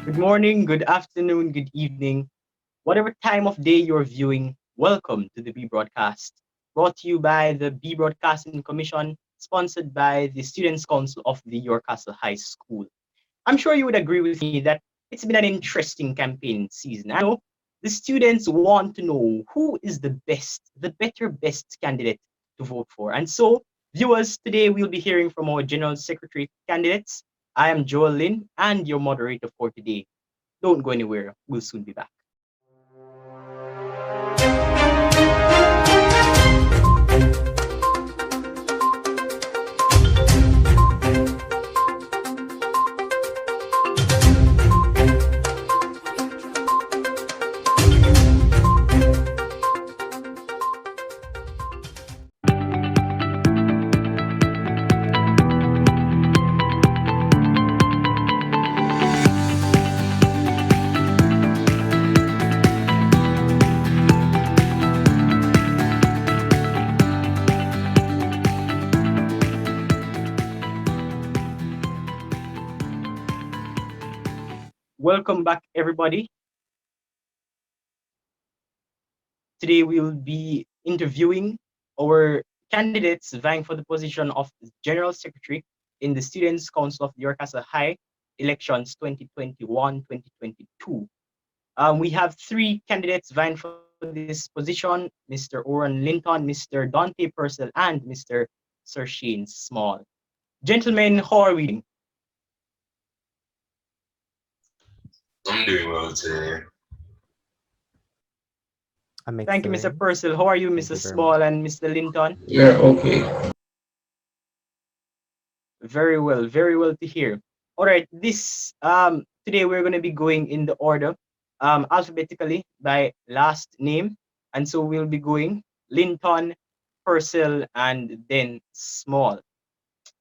Good morning, good afternoon, good evening. Whatever time of day you're viewing, welcome to the B Broadcast. Brought to you by the B Broadcasting Commission, sponsored by the Students' Council of the York Castle High School. I'm sure you would agree with me that it's been an interesting campaign season. I know the students want to know who is the better best candidate to vote for. And so, viewers, today we'll be hearing from our General Secretary candidates. I am Joel Lynn and your moderator for today. Don't go anywhere. We'll soon be back. Welcome back, everybody. Today we will be interviewing our candidates vying for the position of General Secretary in the Students' Council of York Castle High elections 2021-2022. We have three candidates vying for this position, Mr. Oren Linton, Mr. Dante Purcell, and Mr. Sir Shane Small. Gentlemen, how are we doing? I'm doing well today. I'm Thank you, Mr. excellent. Purcell. How are you, Thank Mr. you very much. Small and Mr. Linton? Yeah, okay. Very well to hear. All right, this today we're going to be going in the order alphabetically by last name, and so we'll be going Linton, Purcell, and then Small.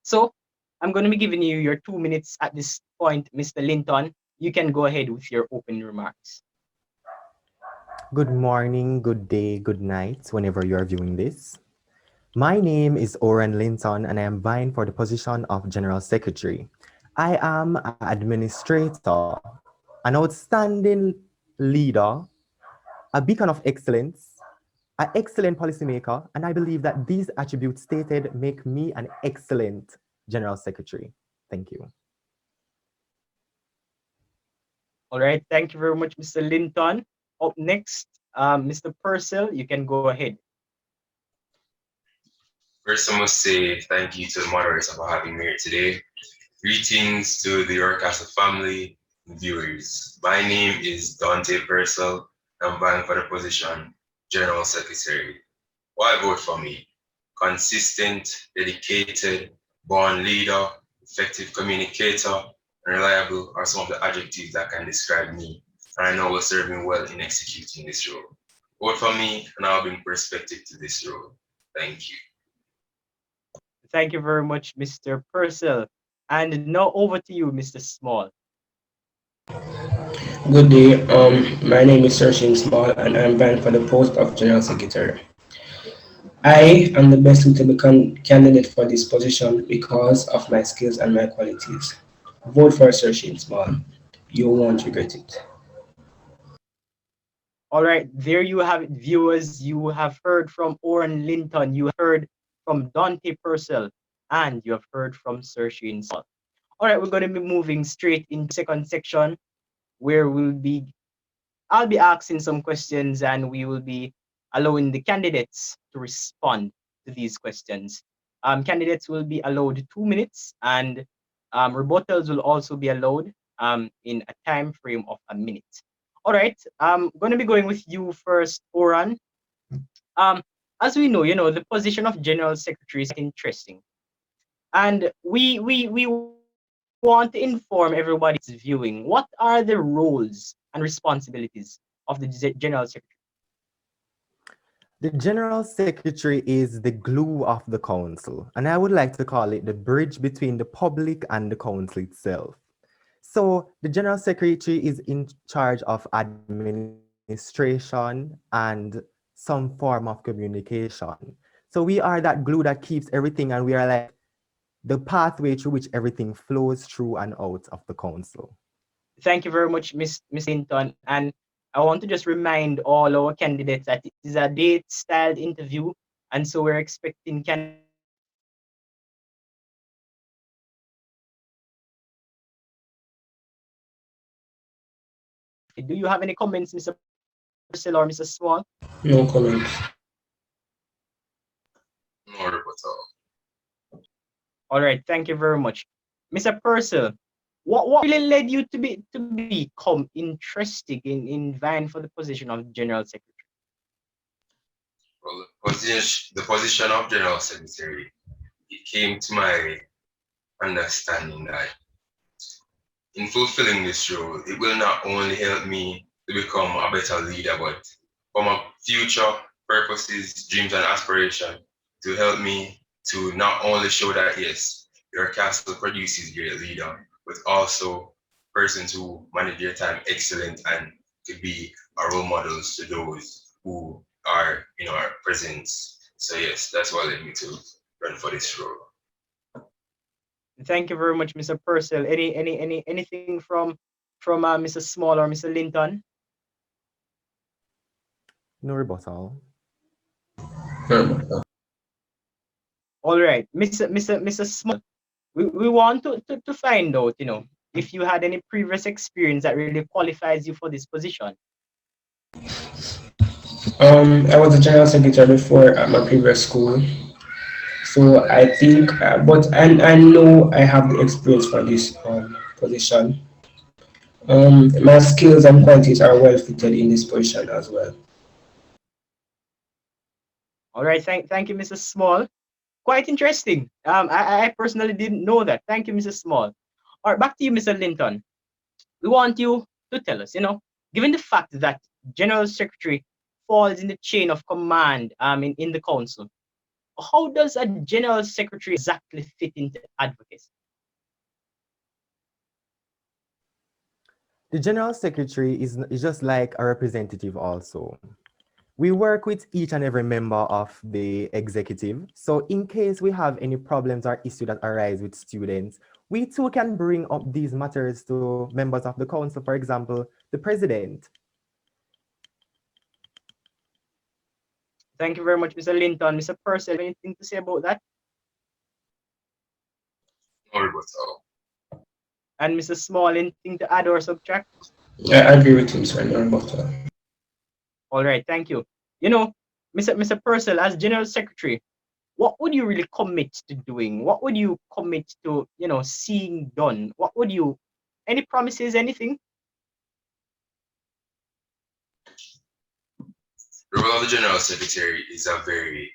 So I'm going to be giving you your 2 minutes at this point, Mr. Linton. You can go ahead with your opening remarks. Good morning, good day, good night, whenever you are viewing this. My name is Oren Linton, and I am vying for the position of General Secretary. I am an administrator, an outstanding leader, a beacon of excellence, an excellent policymaker, and I believe that these attributes stated make me an excellent General Secretary. Thank you. All right, thank you very much, Mr. Linton. Up next, Mr. Purcell, you can go ahead. First, I must say thank you to the moderator for having me here today. Greetings to the York Castle family and viewers. My name is Dante Purcell. I'm vying for the position General Secretary. Why vote for me? Consistent, dedicated, born leader, effective communicator, and reliable are some of the adjectives that can describe me, and I know will serve me well in executing this role. Vote for me, and I'll bring perspective to this role. Thank you. Thank you very much, Mr. Purcell. And now over to you, Mr. Small. Good day. My name is Sir Shane Small, and I'm vying for the post of General Secretary. I am the best suitable candidate for this position because of my skills and my qualities. Vote for Sir Shane Small. You won't regret it. All right, there you have it, viewers. You have heard from Oren Linton, you heard from Dante Purcell, and you have heard from Sir Shane Small. All right, we're going to be moving straight into second section where I'll be asking some questions and we will be allowing the candidates to respond to these questions. Candidates will be allowed 2 minutes and rebuttals will also be allowed in a time frame of a minute. All right, I'm going to be going with you first, Oran. Um, as we know, the position of General Secretary is interesting. And we want to inform everybody that's viewing what are the roles and responsibilities of the General Secretary. The General Secretary is the glue of the Council, and I would like to call it the bridge between the public and the Council itself. So, the General Secretary is in charge of administration and some form of communication. So, we are that glue that keeps everything, and we are like the pathway through which everything flows through and out of the Council. Thank you very much, Miss Linton. And I want to just remind all our candidates that it is a date-styled interview, and so we're expecting candidates to answer rapid. Do you have any comments, Mr. Purcell or Mr. Small? No comments. No rebuttal. All right, thank you very much, Mr. Purcell. What really led you to become interested in vying for the position of General Secretary? Well, the position of General Secretary, it came to my understanding that in fulfilling this role, it will not only help me to become a better leader, but for my future purposes, dreams, and aspiration, to help me to not only show that yes, your castle produces great leader, but also persons who manage their time excellent and could be a role models to those who are in our presence. So yes, that's what led me to run for this role. Thank you very much, Mr. Purcell. Anything from Mr. Small or Mr. Linton? No rebuttal. No. All right, Mr. Small. We want to find out, if you had any previous experience that really qualifies you for this position. I was a general secretary before at my previous school, so I think, but I know I have the experience for this position. My skills and qualities are well fitted in this position as well. All right, thank you, Mr. Small. Quite interesting. I personally didn't know that. Thank you, Mr. Small. All right, back to you, Mr. Linton. We want you to tell us, given the fact that General Secretary falls in the chain of command in the council, how does a General Secretary exactly fit into advocacy? The General Secretary is just like a representative also. We work with each and every member of the executive. So in case we have any problems or issues that arise with students, we too can bring up these matters to members of the council, for example, the president. Thank you very much, Mr. Linton. Mr. Purcell, anything to say about that? No rebuttal. And Mr. Small, anything to add or subtract? I agree with him, sir. No rebuttal. All right, thank you. Mr. Purcell, as General Secretary, what would you really commit to doing? What would you commit to, seeing done? What would you, any promises, anything? The role of the General Secretary is a very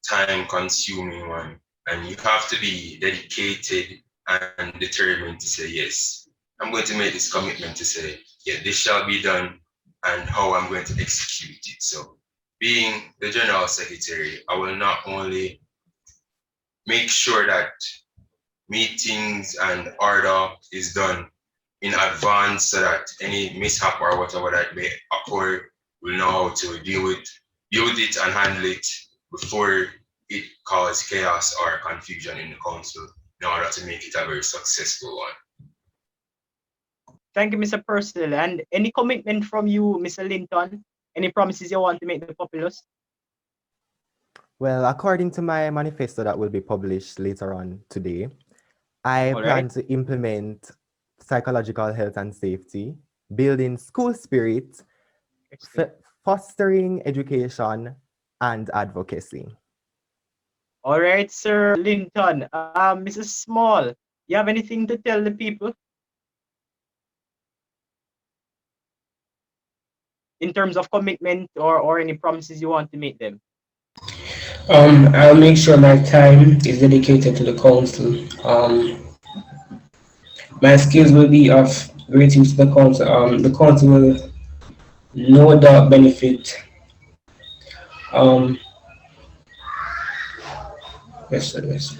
time consuming one, and you have to be dedicated and determined to say, yes, I'm going to make this commitment to say, yeah, this shall be done, and how I'm going to execute it. So, being the General Secretary, I will not only make sure that meetings and order is done in advance so that any mishap or whatever that may occur, we'll know how to deal with it and handle it before it causes chaos or confusion in the council in order to make it a very successful one. Thank you, Mr. Purcell. And any commitment from you, Mr. Linton? Any promises you want to make the populace? Well, according to my manifesto that will be published later on today, I All plan right. to implement psychological health and safety, building school spirit, Excellent. fostering education, and advocacy. All right, Sir Linton. Mrs. Small, you have anything to tell the people in terms of commitment or any promises you want to make them? I'll make sure my time is dedicated to the council. My skills will be of great use to the council. The council will no doubt benefit. Um, yes, sir, yes.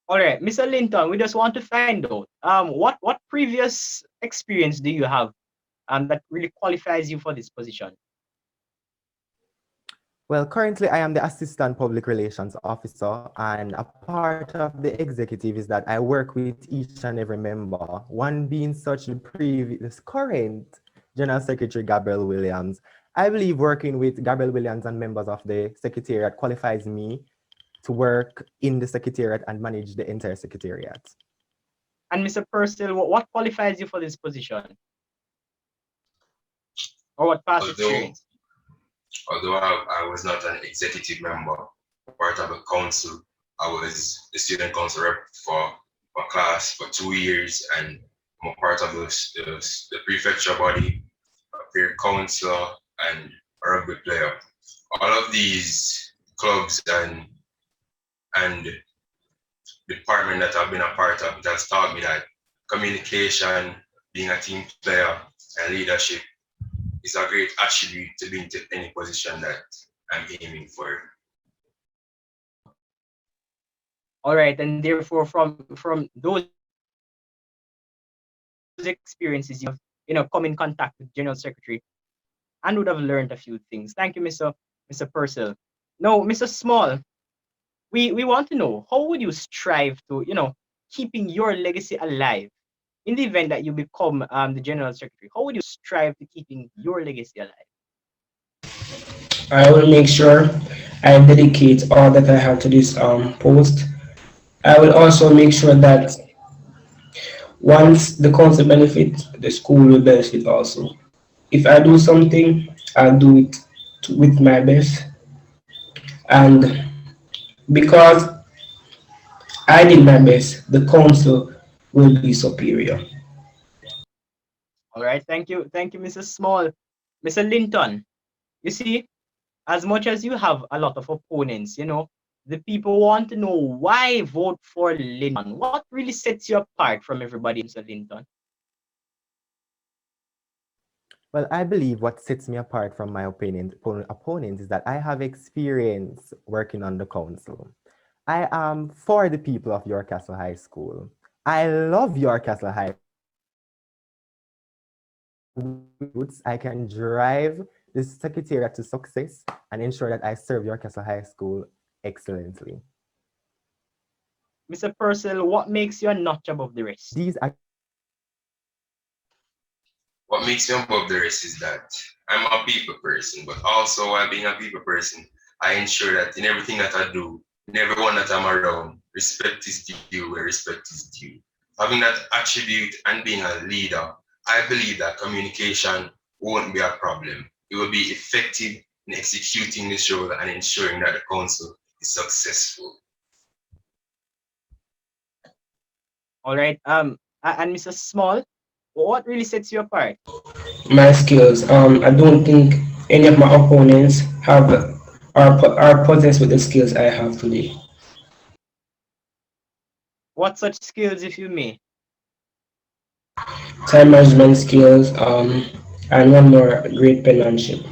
All right, Mr. Linton, we just want to find out what previous experience do you have that really qualifies you for this position? Well, currently I am the Assistant Public Relations Officer, and a part of the executive is that I work with each and every member, one being such the current General Secretary Gabriel Williams. I believe working with Gabriel Williams and members of the Secretariat qualifies me to work in the Secretariat and manage the entire Secretariat. And Mr. Purcell, what qualifies you for this position? Or what past Although experience? although I was not an executive member, part of the council, I was the student council rep for class for 2 years, and I'm a part of the prefecture body, a peer counselor, and a rugby player. All of these clubs and department that I've been a part of, it has taught me that communication, being a team player, and leadership is a great attribute to be into any position that I'm aiming for. All right, and therefore from those experiences you have, come in contact with General Secretary and would have learned a few things. Thank you, Mr. Purcell. Now, Mr. Small, we want to know how would you strive to, keeping your legacy alive in the event that you become the General Secretary? How would you strive to keeping your legacy alive? I will make sure I dedicate all that I have to this post. I will also make sure that once the council benefit, the school will benefit also. If I do something, I'll do it with my best. And because I did my best, the council will be superior. All right, thank you, Mrs. Small. Mr. Linton, you see, as much as you have a lot of opponents, the people want to know why vote for Linton. What really sets you apart from everybody, Mr. Linton? Well, I believe what sets me apart from my opponents is that I have experience working on the council. I am for the people of York Castle High School. I love York Castle High School. I can drive the secretariat to success and ensure that I serve York Castle High School excellently. Mr. Purcell, what makes you a notch above the rest? These are What makes me above the rest is that I'm a people person, but also while being a people person, I ensure that in everything that I do, in everyone that I'm around, respect is due where respect is due. Having that attribute and being a leader, I believe that communication won't be a problem. It will be effective in executing this role and ensuring that the council is successful. All right. And Mr. Small, what really sets you apart? My skills, I don't think any of my opponents have are possessed with the skills I have today. What such skills, if you may? Time management skills, and one more, great penmanship.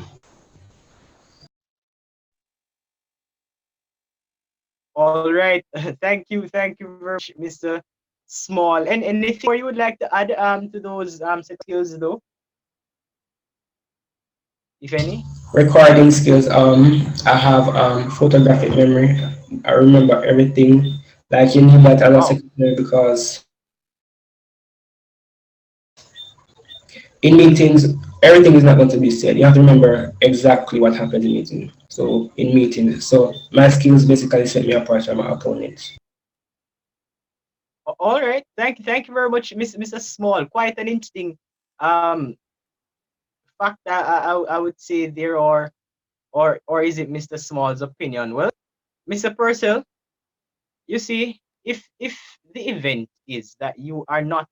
All right. Thank you very much, Mr. Small. And anything more you would like to add to those set skills though, if any? Recording skills, I have photographic memory. I remember everything. Like you need that as a Wow. secretary because in meetings, everything is not going to be said. You have to remember exactly what happened in meeting. So in meetings, so my skills basically set me apart from my opponents. All right. Thank you very much, Mr. Small. Quite an interesting um fact that I would say there, or is it Mr. Small's opinion? Well, Mr. Purcell, you see, if the event is that you are not,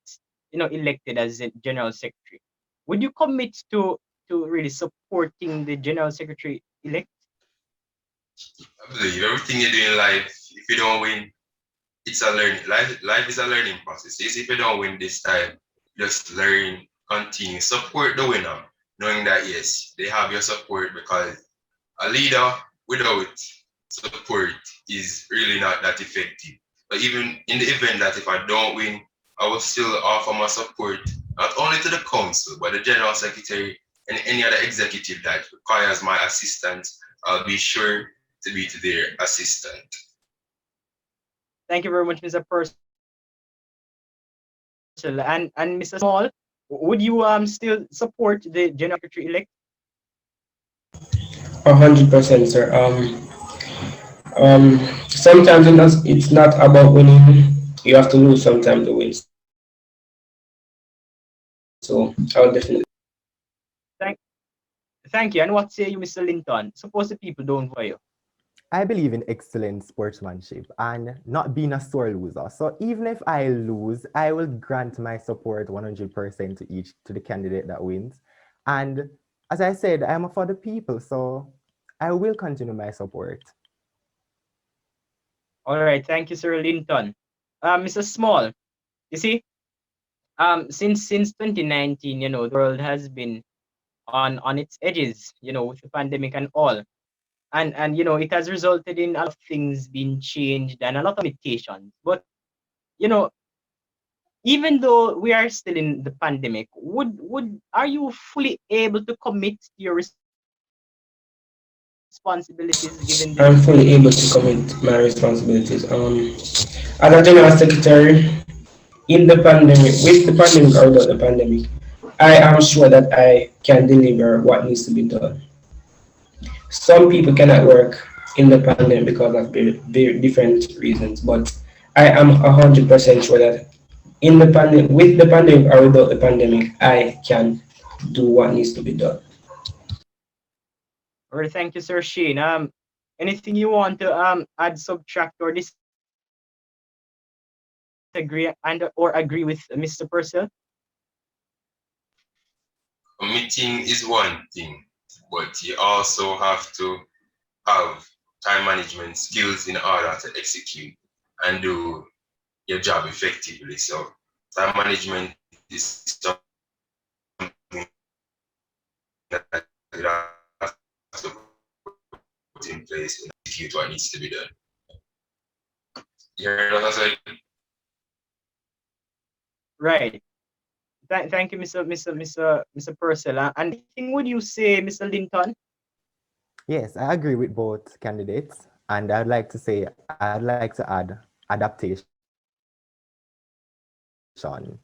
elected as a general secretary, would you commit to really supporting the general secretary elect? I believe everything you do in life, if you don't win, it's a learning. Life is a learning process. Yes, if you don't win this time, just learn, continue, support the winner, knowing that yes, they have your support because a leader without support is really not that effective. But even in the event that if I don't win, I will still offer my support not only to the council, but the general secretary and any other executive that requires my assistance I'll be sure to be to their assistant. Thank you very much, Mr. Purcell. And Mr. Small, would you still support the General Secretary elect? 100%, sir. Sometimes it's not about winning. You have to lose sometimes to win. So I'll definitely Thank thank you. And what say you, Mr. Linton? Suppose the people don't vote for you. I believe in excellent sportsmanship and not being a sore loser. So even if I lose, I will grant my support 100% to the candidate that wins. And as I said, I am for the people, so I will continue my support. All right, thank you, Sir Linton. Mr. Small, you see, since 2019, the world has been on its edges, with the pandemic and all. And it has resulted in a lot of things being changed and a lot of limitations. But you know, even though we are still in the pandemic, would are you fully able to commit to your responsibilities given the limitations? I'm fully able to commit my responsibilities. As a general secretary, in the pandemic, with the pandemic or without the pandemic, I am sure that I can deliver what needs to be done. Some people cannot work in the pandemic because of very different reasons, but I am 100% sure that in the pandemic, with the pandemic or without the pandemic, I can do what needs to be done. Or thank you, Sir Shane. Anything you want to add, subtract, or disagree and or agree with Mr. Purcell? Committing is one thing, but you also have to have time management skills in order to execute and do your job effectively. So time management is something that you have to put in place in execute what needs to be done. You heard what I said? Right. Thank you, Mr. Purcell. And anything would you say, Mr. Linton? Yes, I agree with both candidates. And I'd like to add adaptation. To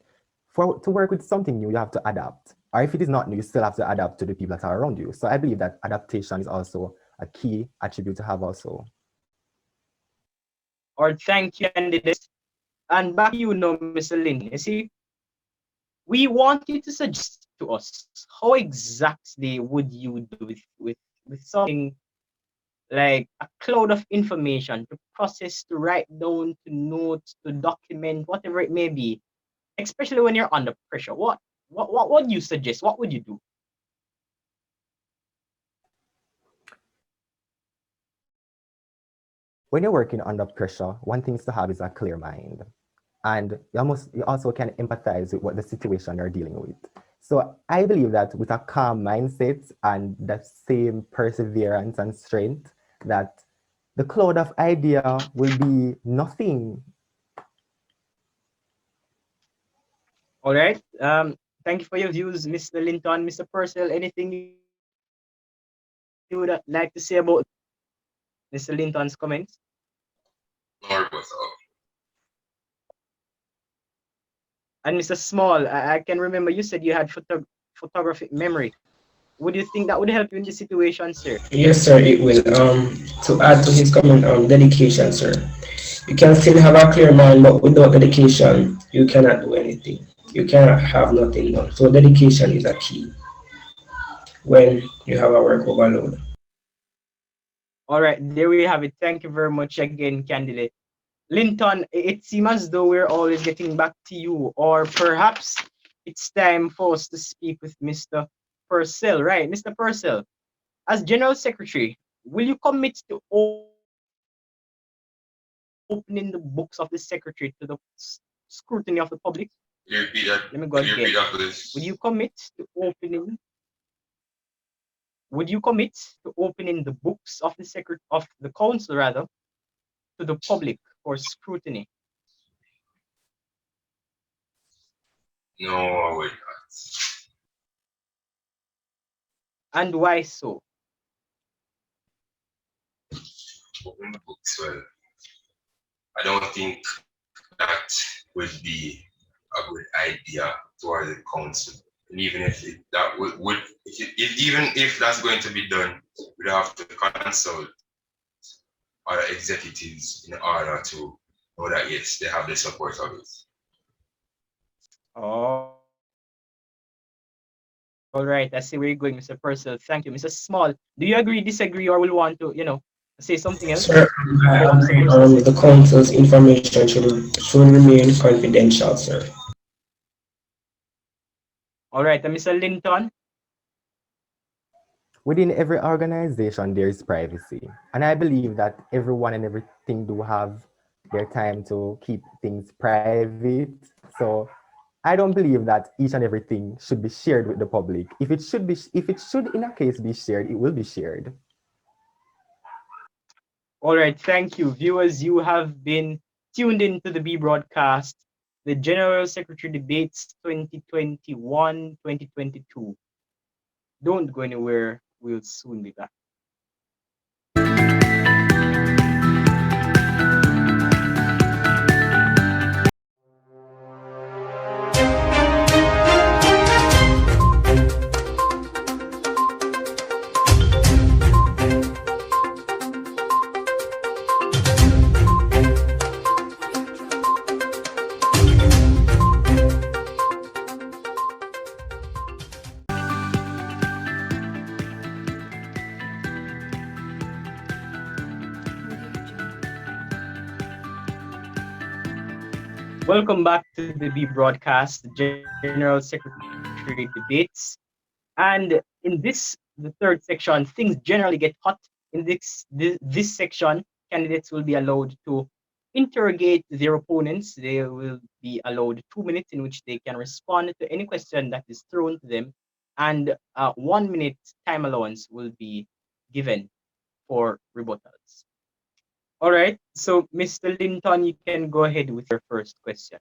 work with something new, you have to adapt. Or if it is not new, you still have to adapt to the people that are around you. So I believe that adaptation is also a key attribute to have also. Or thank you, candidates. And back to you now, Mr. Linton. You see, we want you to suggest to us how exactly would you do with something like a cloud of information to process, to write down, to note, to document, whatever it may be, especially when you're under pressure. What would you suggest? What would you do? When you're working under pressure, one thing is to have is a clear mind. And you also can empathize with what the situation you're dealing with. So I believe that with a calm mindset and that same perseverance and strength, that the cloud of idea will be nothing. All right. Thank you for your views, Mr. Linton, Mr. Purcell. Anything you would like to say about Mr. Linton's comments? Nor both of. And Mr. Small, I can remember you said you had photographic memory. Would you think that would help you in this situation, sir? Yes, sir, it will. To add to his comment, dedication, sir. You can still have a clear mind, but without dedication, you cannot do anything. You cannot have nothing done. So dedication is a key when you have a work overload. All right, there we have it. Thank you very much again, candidate. Linton, it seems as though we're always getting back to you, or perhaps it's time for us to speak with Mr. Purcell, right? Mr. Purcell, as General Secretary, will you commit to opening the books of the Secretary to the scrutiny of the public? Could you repeat that? Let me go Could you again. repeat that, Will please? you commit to opening? Would you commit to opening the books of the council rather to the public for scrutiny? No, I would not. And why so? open the books. Well, I don't think that would be a good idea toward the council. And even if that would if even if that's going to be done, we'd have to consult other executives in order to know that yes, they have the support of it. All right, I see where you're going, Mr. Purcell. Thank you. Mrs. Small, do you agree, disagree, or will want to, say something else about what Mr. Sir, Purcell said? I agree. The council's information should remain confidential, sir. All right, Mr. Linton. Within every organization, there is privacy. And I believe that everyone and everything do have their time to keep things private. So I don't believe that each and everything should be shared with the public. If it should in a case be shared, it will be shared. All right, thank you. Viewers, you have been tuned into the B broadcast, the General Secretary Debates 2021-2022. Don't go anywhere. We'll soon be back. Welcome back to the B broadcast, the General Secretary Debates. And in the third section, things generally get hot. In this section, candidates will be allowed to interrogate their opponents. They will be allowed 2 minutes in which they can respond to any question that is thrown to them, and 1 minute time allowance will be given for rebuttals. All right, so Mr. Linton, you can go ahead with your first question.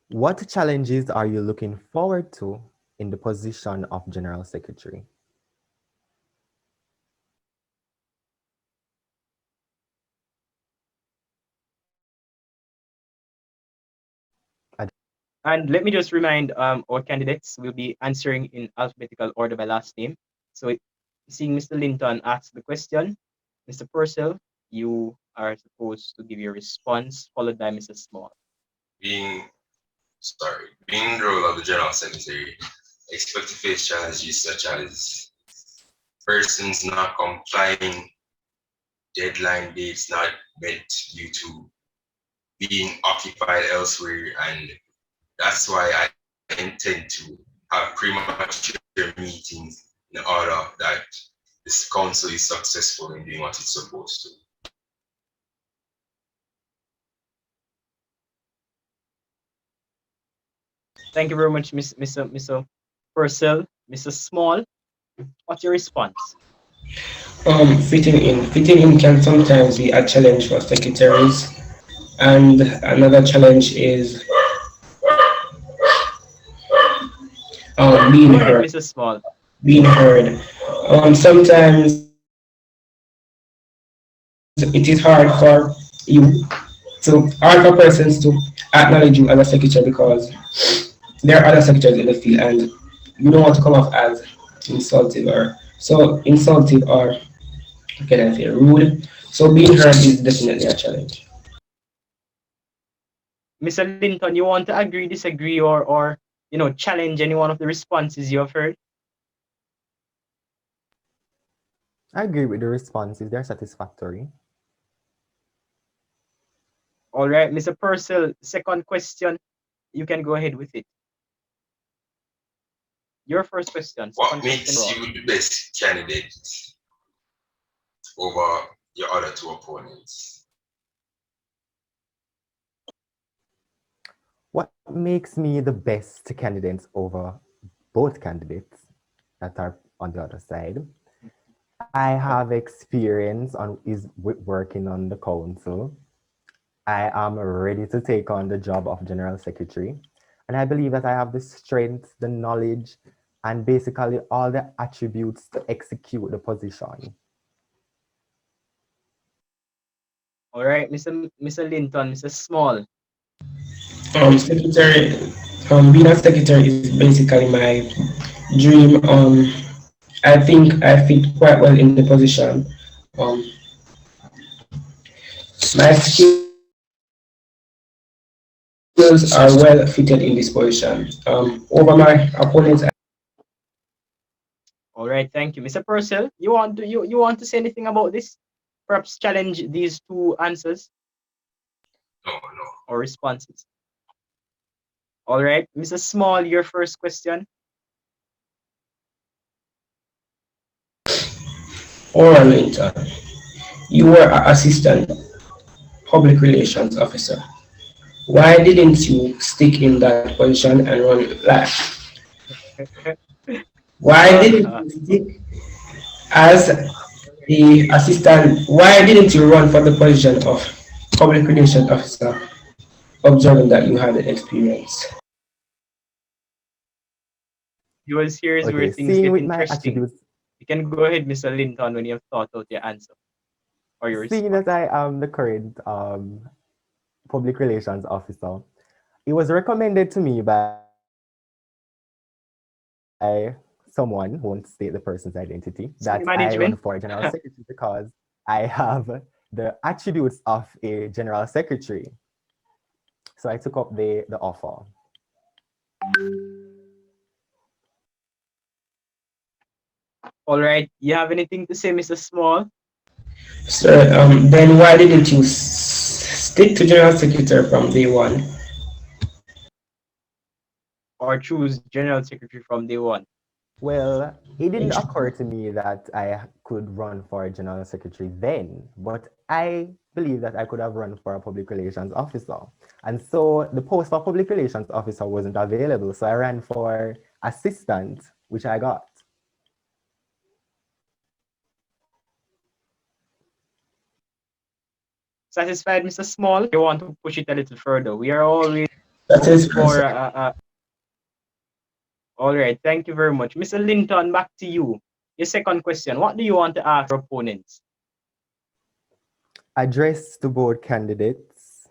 What challenges are you looking forward to in the position of General Secretary? And let me just remind our candidates will be answering in alphabetical order by last name. So seeing Mr. Linton ask the question, Mr. Purcell, you are supposed to give your response, followed by Mrs. Small. Being the role of the general secretary, expect to face challenges such as persons not complying, deadline dates not met due to being occupied elsewhere, and that's why I intend to have premature meetings in order that this council is successful in doing what it's supposed to. Thank you very much, Mr. Purcell. Mrs. Small, what's your response? Fitting in can sometimes be a challenge for secretaries, and another challenge is being Go ahead, heard. Mrs. Small. Being heard. Sometimes it is hard for persons to acknowledge you as a secretary because there are other secretaries in the field, and you don't want to come off as insultive or can I say rude. So being heard is definitely a challenge. Mr. Linton, you want to agree, disagree, or challenge any one of the responses you have heard? I agree with the responses, they're satisfactory. All right, Mr. Purcell, second question, you can go ahead with it. Your first question, What second question, makes Rob. you the best candidate over your other two opponents? What makes me the best candidate over both candidates that are on the other side? I have experience on is with working on the council. I am ready to take on the job of General Secretary. And I believe that I have the strength, the knowledge, and basically all the attributes to execute the position. All right, Mr. Linton, Mr. Small. Secretary, being a secretary is basically my dream. I think I fit quite well in the position. Um, my skills are well fitted in this position. Over my opponents, All right, thank you. Mr. Purcell, you want to say anything about this? Perhaps challenge these two answers No, no. or responses. All right, Mr. Small, your first question. or later, you were an assistant public relations officer. Why didn't you stick in that position and run like? Why didn't Uh, you stick as the assistant? Why didn't you run for the position of public relations officer, observing that you had the experience? you will here's where Okay, things seeing get with my interesting. attributes, You can go ahead, Mr. Linton, when you have thought out your answer or your seeing that response. I am the current public relations officer, it was recommended to me by someone who won't state the person's identity that I run for general secretary Senior because management. I have the attributes of a general secretary. So I took up the offer. All right, you have anything to say, Mr. Small, Sir, then why didn't you stick to general secretary from day one? or choose general secretary from day one? Well, it didn't occur to me that I could run for general secretary then, but I believe that I could have run for a public relations officer. And so the post for public relations officer wasn't available, so I ran for assistant, which I got. Satisfied, Mr. Small? You want to push it a little further? We are always That is for. sir. All right, thank you very much, Mr. Linton. Back to you. Your second question: what do you want to ask your opponents? Address to board candidates.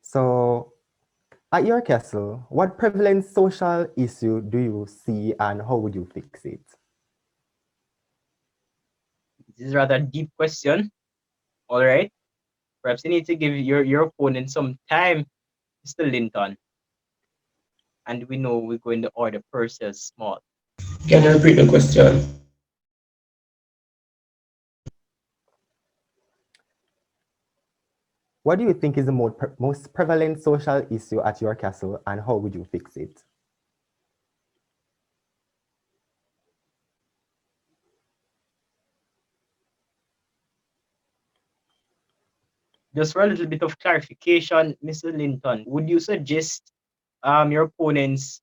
So, at your castle, what prevalent social issue do you see and how would you fix it? This is rather a deep question. All right, perhaps you need to give your opponent some time, Mr. Linton. And we know we're going to order Purcell Small. Can you repeat the question? What do you think is the most prevalent social issue at your castle and how would you fix it? Just for a little bit of clarification, Mr. Linton, would you suggest your opponents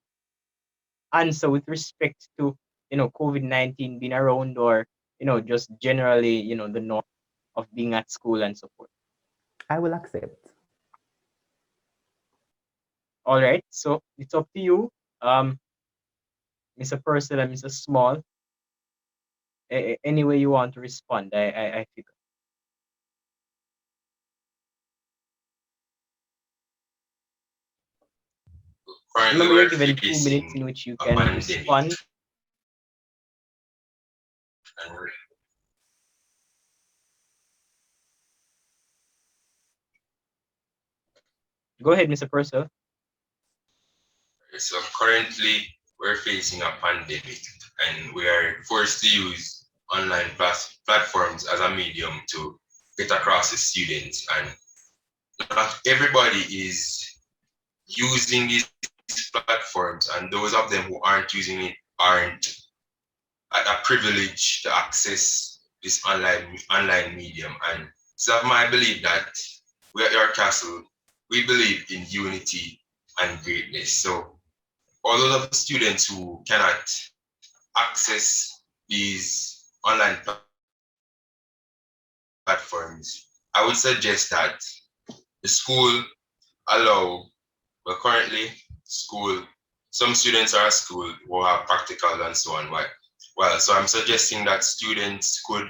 answer with respect to COVID-19 being around, or just generally the norm of being at school and so forth? I will accept. All right, so it's up to you, um, Mr. Purcell and Mr. Small. Any way you want to respond, I figure. Currently, Remember, you're we're given 2 minutes facing in which you a can pandemic, respond. and Go ahead, Mr. Purcell. so currently we're facing a pandemic, and we are forced to use online platforms as a medium to get across to students. And not everybody is using these platforms, and those of them who aren't using it aren't at a privilege to access this online medium. And so my belief that we at your castle, we believe in unity and greatness. So all of the students who cannot access these online platforms, I would suggest that the school allow, well, currently school, some students are at school who have practical and so on. Well, so I'm suggesting that students could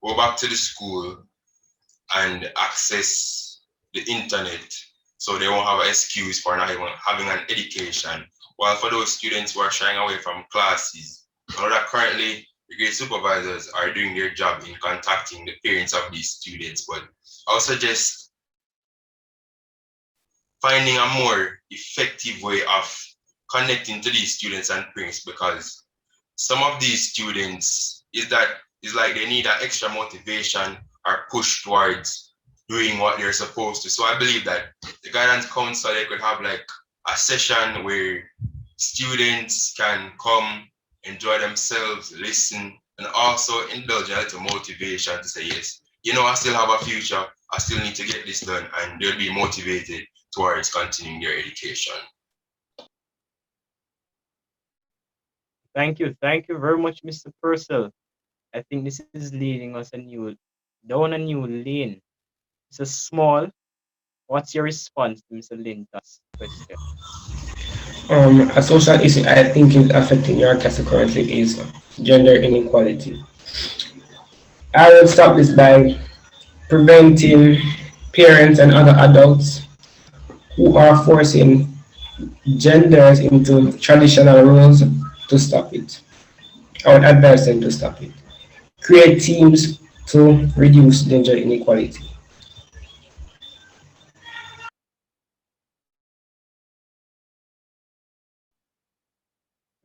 go back to the school and access the internet, so they won't have an excuse for not even having an education. While for those students who are shying away from classes, I know that currently the grade supervisors are doing their job in contacting the parents of these students, but I would suggest finding a more effective way of connecting to these students and parents, because some of these students is like they need an extra motivation or push towards doing what they're supposed to. So I believe that the guidance counselor, they could have like a session where students can come, enjoy themselves, listen, and also indulge in a little motivation to say, yes, you know, I still have a future, I still need to get this done, and they'll be motivated towards continuing their education. Thank you very much, Mr. Purcell. I think this is leading us down a new lane. Mr. Small, what's your response to Mr. Linton's question? A social issue I think is affecting your castle currently is gender inequality. I will stop this by preventing parents and other adults who are forcing genders into traditional roles to stop it. I would advise them to stop it. Create teams to reduce gender inequality.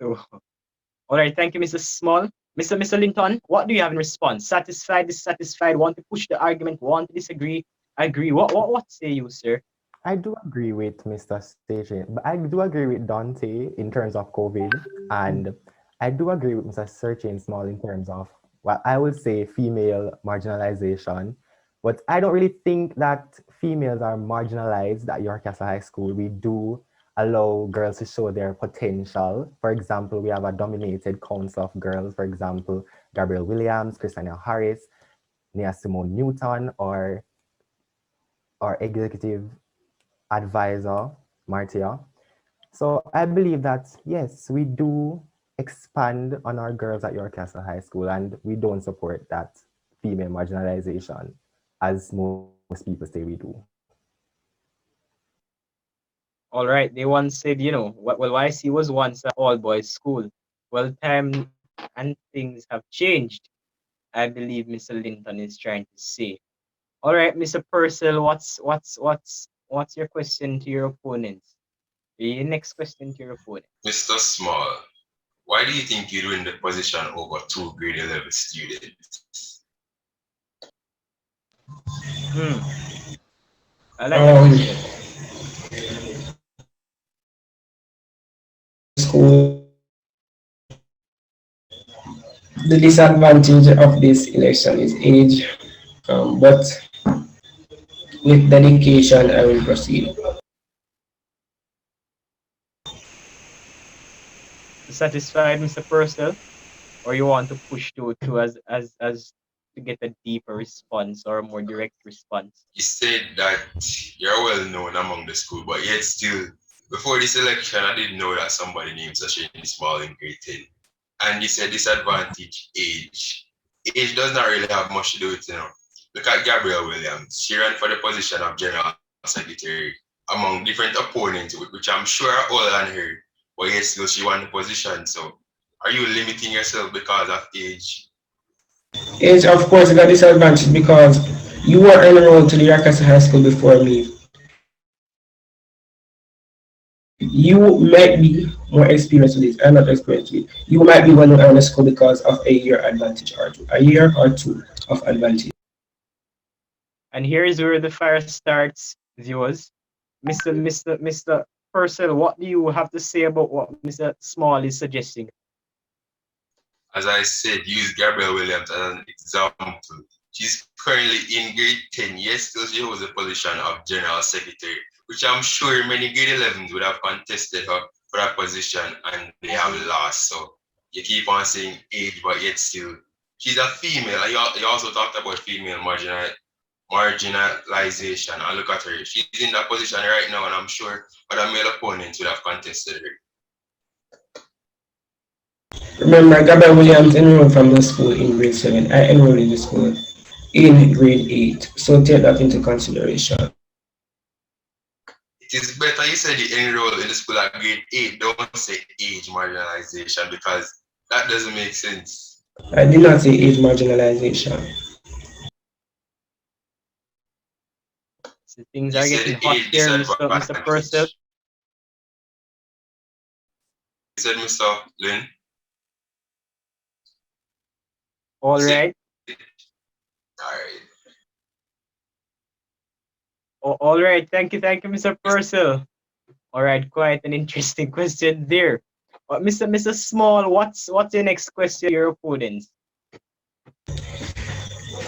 So, all right, thank you, Mr. Small. Mr. Linton, what do you have in response? Satisfied, dissatisfied, want to push the argument, want to disagree, agree? What say you, sir? I do agree with Mr. Station, but I do agree with Dante in terms of COVID, and I do agree with Mr. Searching Small in terms of what I would say female marginalization. But I don't really think that females are marginalized at York Castle High School. We do allow girls to show their potential. For example, we have a dominated council of girls, for example, Gabrielle Williams, Christina Harris, Nia Simone Newton, or executive advisor, Martia. So I believe that, yes, we do expand on our girls at York Castle High School, and we don't support that female marginalization as most people say we do. All right, they once said, well, YC was once an all boys school. Well, time and things have changed, I believe Mr. Linton is trying to say. All right, Mr. Purcell, what's your question to your opponents? Your next question to your opponent. Mr. Small, why do you think you're in the position over two grade 11 students? Hmm, I like that Um, question. school, the disadvantage of this election is age, but with dedication, I will proceed. Satisfied, Mr. Purcell, or you want to push to as to get a deeper response or a more direct response? You said that you're well known among the school, but yet still, before this election, I didn't know that somebody named Sachin Small in grade 10. And you said disadvantage age. Age does not really have much to do with, Look at Gabrielle Williams. She ran for the position of General Secretary among different opponents, which I'm sure are older than her, but yet still she won the position. So are you limiting yourself because of age? Age, of course, is a disadvantage because you were enrolled to the Yakasa High School before me. You might be more experienced with it. I'm not experienced with it. You might be one who earned the school because of a year advantage or two, a year or two of advantage. And here is where the fire starts, viewers. Mr. Purcell, what do you have to say about what Mr. Small is suggesting? As I said, use Gabrielle Williams as an example. She's currently in grade 10. Yes, still she holds the position of General Secretary, which I'm sure many grade 11s would have contested her for that position and they have lost. So you keep on saying age, but yet still, she's a female. And you also talked about female marginalization. And look at her. She's in that position right now, and I'm sure other male opponents would have contested her. Remember, Gabriel Williams enrolled from the school in grade 7. I enrolled in the school in grade 8. So take that into consideration. It is better you said you enroll in the school at grade 8, don't say age marginalization because that doesn't make sense. I did not say age marginalization. So things You are said getting hot age here, Mr. Purcell. disadvantage. You said, Mr. Lynn, All you said, right. all right. All right. Thank you, Mr. Purcell. All right, quite an interesting question there. Mr. Small, what's your next question? Your opponents.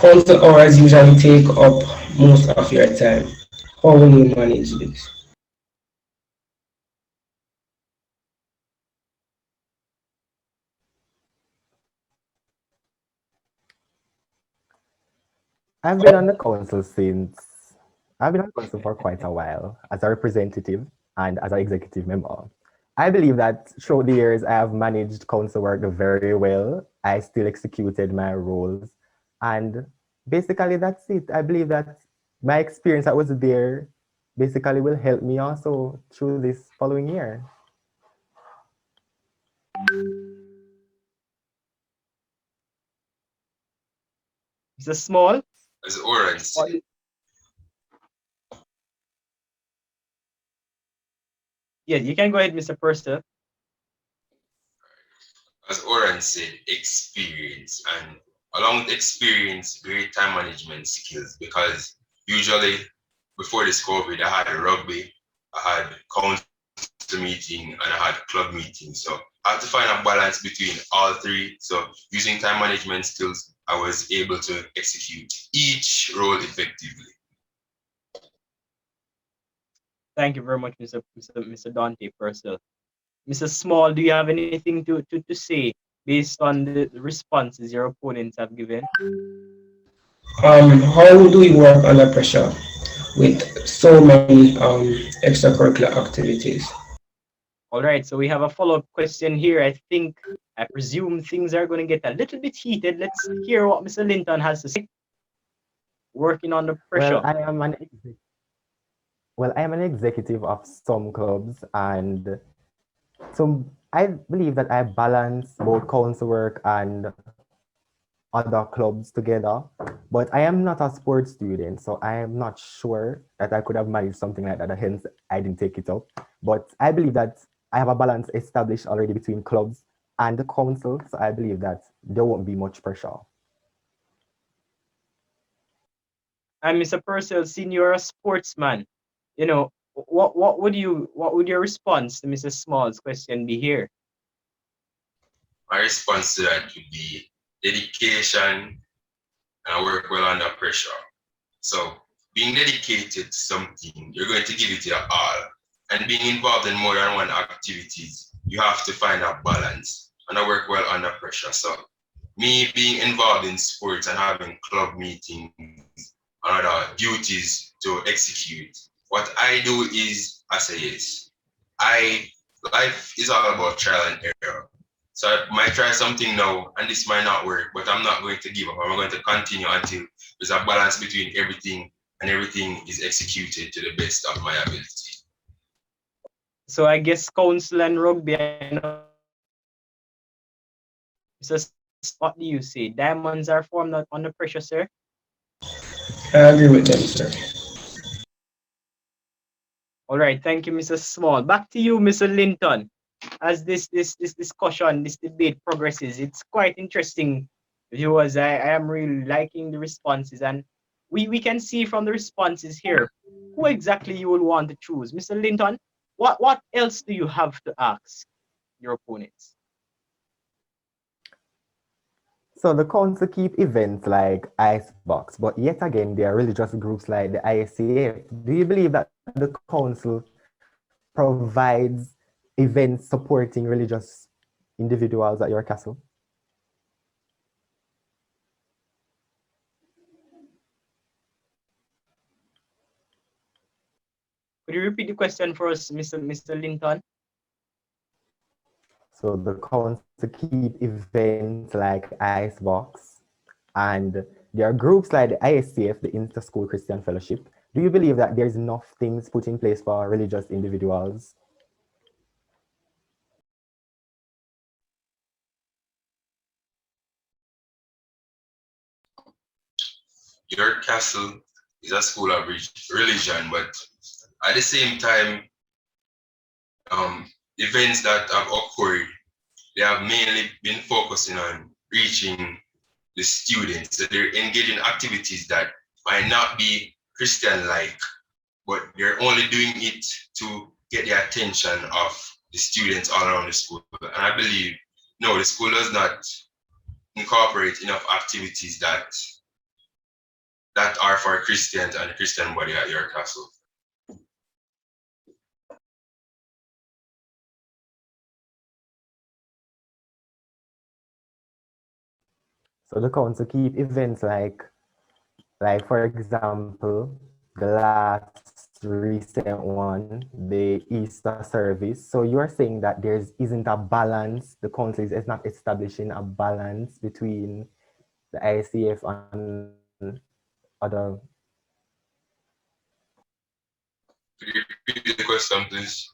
Council hours usually take up most of your time. How will you manage this? I've been on the council since I've been on the council for quite a while as a representative and as an executive member. I believe that throughout the years I have managed council work very well. I still executed my roles. And basically that's it. I believe that my experience that was there basically will help me also through this following year. Mr. Small, As Oran said, what, yeah, you can go ahead, Mr. Purcell. as Oran said, experience. And along with experience, great time management skills because usually before this COVID, I had a rugby, I had council meeting, and I had club meeting. So I had to find a balance between all three. So using time management skills, I was able to execute each role effectively. Thank you very much, Mr. Dante Purcell. Mr. Small, do you have anything to say based on the responses your opponents have given? How do you work under pressure with so many extracurricular activities? All right, so we have a follow-up question here. I presume things are going to get a little bit heated. Let's hear what Mr. Linton has to say. Working under Well, pressure. I am an executive of some clubs, and so I believe that I balance both council work and other clubs together. But I am not a sports student, so I am not sure that I could have managed something like that, hence I didn't take it up. But I believe that I have a balance established already between clubs and the council, so I believe that there won't be much pressure. And Mr. Purcell, seeing you're a sportsman, what would your response to Mr. Small's question be here? My response to that would be dedication and I work well under pressure. So being dedicated to something, you're going to give it your all. And being involved in more than one activities, you have to find a balance. And I work well under pressure. So me being involved in sports and having club meetings and other duties to execute, what I do is I say yes. I life is all about trial and error. So I might try something now and this might not work, but I'm not going to give up. I'm going to continue until there's a balance between everything and everything is executed to the best of my ability. So I guess council and rugby are not pressure. Mr. Small, what do you say? Diamonds are formed under pressure, sir? I agree with them, sir. All right, thank you, Mr. Small. Back to you, Mr. Linton. As this discussion, this debate progresses, it's quite interesting, viewers. I am really liking the responses, and we can see from the responses here who exactly you will want to choose. Mr. Linton, what else do you have to ask your opponents? So the council keep events like Icebox, but yet again, they are religious groups like the ISCF. Do you believe that the council provides events supporting religious individuals at your castle? Could you repeat the question for us, Mr. Linton? So the council keep events like Icebox and There are groups like the ISCF, the Inter-School Christian Fellowship. Do you believe that there's enough things put in place for religious individuals? York Castle is a school of religion, but at the same time, events that have occurred, they have mainly been focusing on reaching the students. So they're engaging in activities that might not be Christian-like, but they're only doing it to get the attention of the students all around the school. And I believe, no, the school does not incorporate enough activities that are for Christians and the Christian body at your castle. So the council keep events like for example, the last recent one, the Easter service. So you're saying that there isn't a balance, the council is not establishing a balance between the ICF and other. Could you repeat the question, please?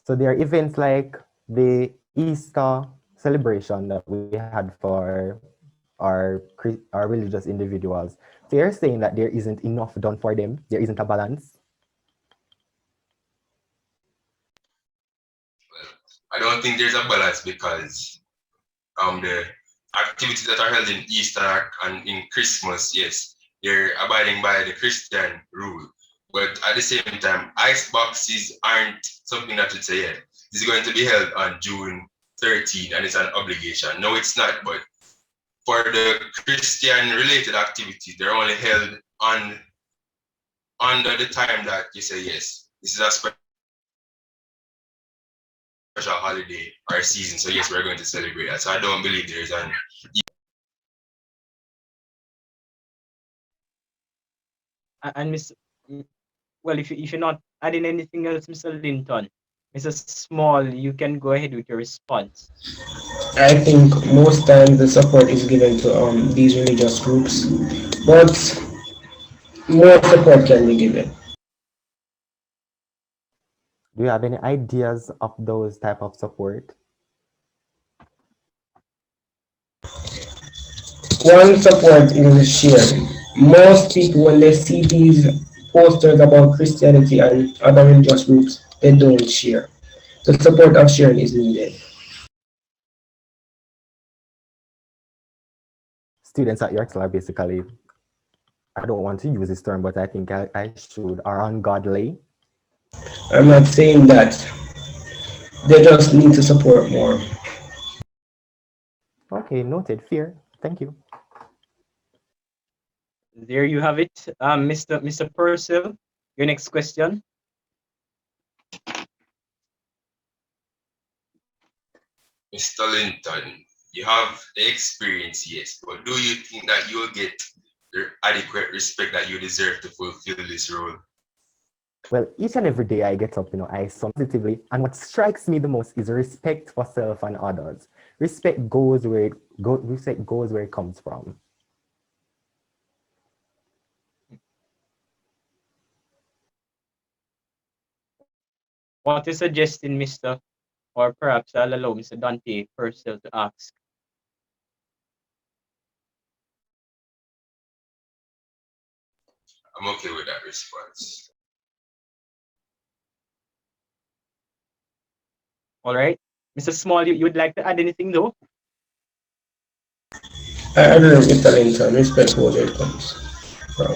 So there are events like the Easter celebration that we had for our religious individuals. So you're saying that there isn't enough done for them, there isn't a balance. I don't think there's a balance because the activities that are held in Easter and in Christmas, yes, they're abiding by the Christian rule. But at the same time, ice boxes aren't something that would say, yeah, this is going to be held on June 13 and it's an obligation. No, it's not. But for the Christian related activities, they're only held on under the time that you say, yes, this is a special holiday or season. So yes, we're going to celebrate that. So I don't believe there's an And Miss, well, if you're not adding anything else, Mr. Linton, Mr. Small, you can go ahead with your response. I think most times the support is given to these religious groups, but more support can be given. Do you have any ideas of those type of support? One support is sharing. Most people, when they see these posters about Christianity and other religious groups, they don't share. The support of sharing is needed. Students at York are basically, I don't want to use this term, but I think I should, are ungodly. I'm not saying that. They just need to support more. Okay, noted. Fear. Thank you. There you have it, Mr. Purcell. Your next question. Mr. Linton, you have the experience, yes, but do you think that you'll get the adequate respect that you deserve to fulfill this role? Well, each and every day I get up, I sum positively, and what strikes me the most is respect for self and others. Respect goes where it comes from. What is suggesting, Mr. Or perhaps I'll allow Mr. Dante Purcell to ask. I'm okay with that response. All right. Mr. Small, you would like to add anything though? I agree with Mr. Linton. Respect goes where it comes from.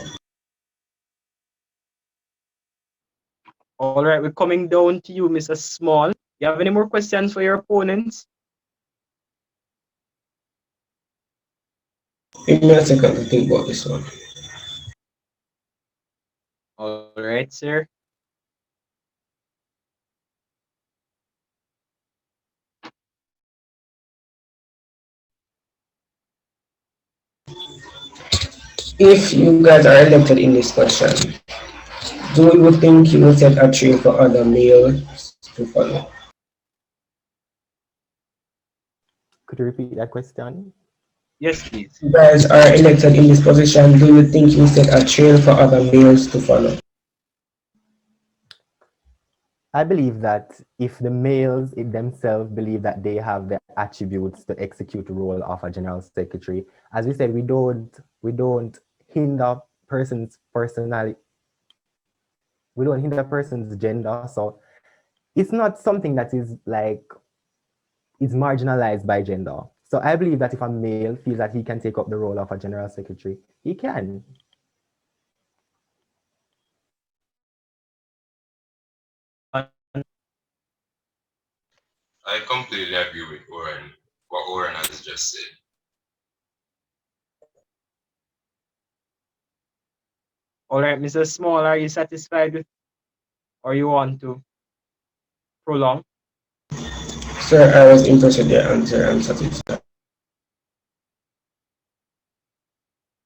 All right, we're coming down to you, Mr. Small. You have any more questions for your opponents? Give me a second to think about this one. All right, sir. If you guys are elected in this question, do you think you will set a tree for other males to follow? Could you repeat that question? Yes, please. You guys are elected in this position, do you think you set a trail for other males to follow? I believe that if the males in themselves believe that they have the attributes to execute the role of a general secretary, as we said, we don't hinder person's personality, we don't hinder person's gender. So it's not something that is like is marginalized by gender. So I believe that if a male feels that he can take up the role of a general secretary, he can. I completely agree with Oren, what Oren has just said. All right, Mr. Small, are you satisfied with, or you want to prolong? Sir, I was impressed with your answer. I'm satisfied.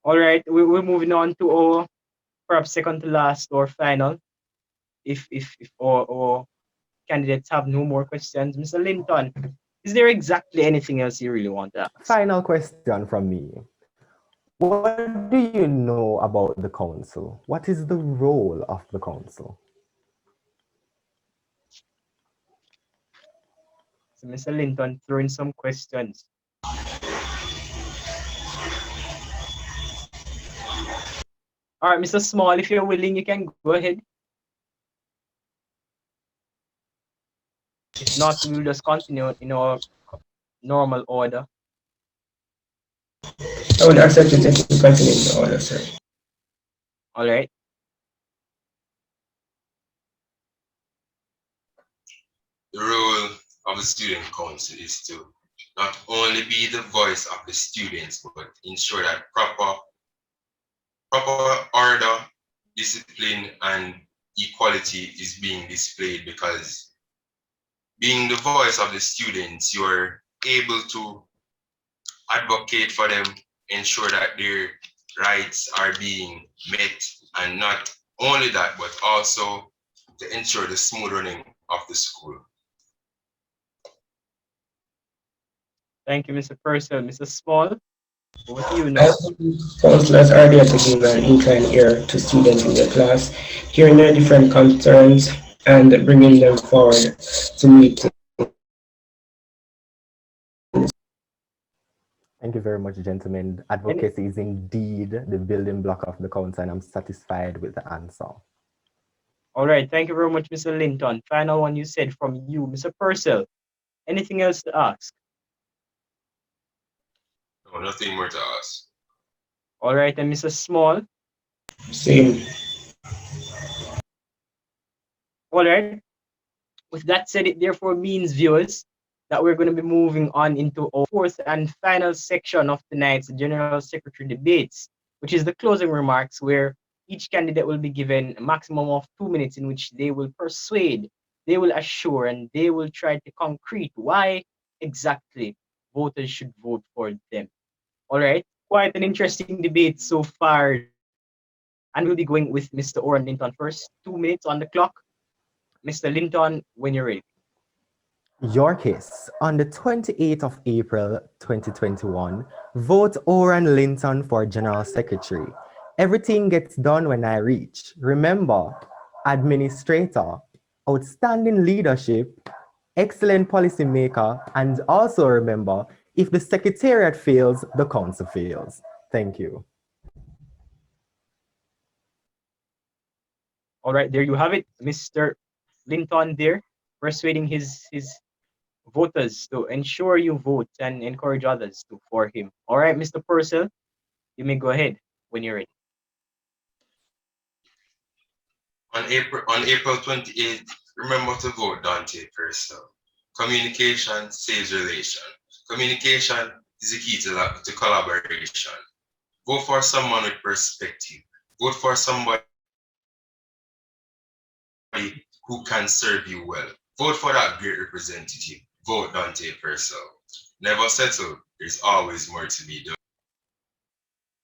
All right, we're moving on to our perhaps second to last or final, if or candidates have no more questions. Mr. Linton, is there exactly anything else you really want to ask? Final question from me. What do you know about the council? What is the role of the council? So Mr. Linton throwing some questions. All right, Mr. Small, if you're willing, you can go ahead. If not, we'll just continue in our normal order. I would accept it if you continue in the order, sir. All right. The role of the student council is to not only be the voice of the students, but ensure that proper order, discipline, and equality is being displayed, because being the voice of the students, you're able to advocate for them, ensure that their rights are being met, and not only that, but also to ensure the smooth running of the school. Thank you, Mr. Purcell. Mr. Small, over to you I now. think counselors are there to give an inclined ear to students in their class, hearing their different concerns and bringing them forward to meet. Thank you very much, gentlemen. And Advocacy is indeed the building block of the council, and I'm satisfied with the answer. all right, thank you very much, Mr. Linton. Final one you said from you, Mr. Purcell. Anything else to ask? No, nothing more to ask. All right, and Mr. Small. Same. All right. With that said, it therefore means, viewers, that we're going to be moving on into our fourth and final section of tonight's General Secretary debates, which is the closing remarks, where each candidate will be given a maximum of 2 minutes in which they will persuade, they will assure, and they will try to concrete why exactly voters should vote for them. All right. Quite an interesting debate so far. And we'll be going with Mr. Oren Linton first. 2 minutes on the clock. Mr. Linton, when you're ready. Your case. On the 28th of April 2021, vote Oran Linton for General Secretary. Everything gets done when I reach. Remember, administrator, outstanding leadership, excellent policymaker, and also remember, if the secretariat fails, the council fails. Thank you. All right, there you have it, Mr. Linton there, persuading his voters to ensure you vote and encourage others to for him. All right, Mr. Purcell, you may go ahead when you're ready. On April 28th, remember to vote Dante Purcell. Communication saves relation. Communication is the key to collaboration. Vote for someone with perspective. Vote for somebody who can serve you well. Vote for that great representative. Vote Dante Purcell. Never settle. There's always more to be done.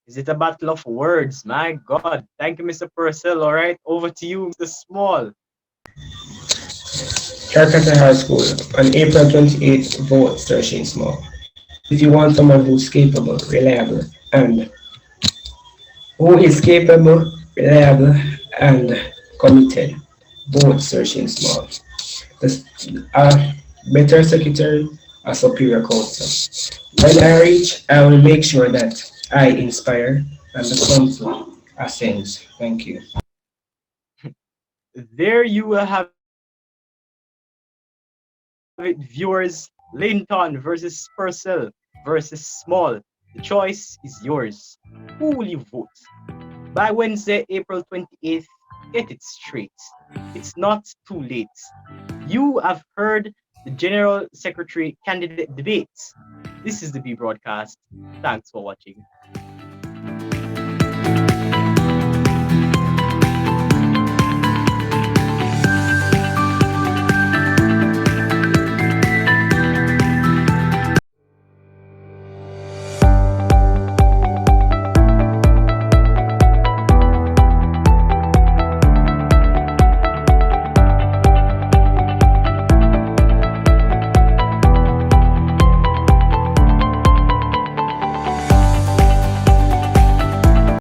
Is it a battle of words? My God. Thank you, Mr. Purcell. All right, over to you, Mr. Small. Calcutta High School on April 28th, vote Searching Small. If you want someone who's capable, reliable, and who is capable, reliable, and committed, both searching small. The, a better secretary, a superior counsel. When I reach, I will make sure that I inspire and the council ascends. Thank you. There you will have it, viewers. Linton versus Purcell versus small. The choice is yours. Who will you vote? By Wednesday, April 28th, get it straight. It's not too late. You have heard the General Secretary candidate debates. This is the B broadcast. Thanks for watching.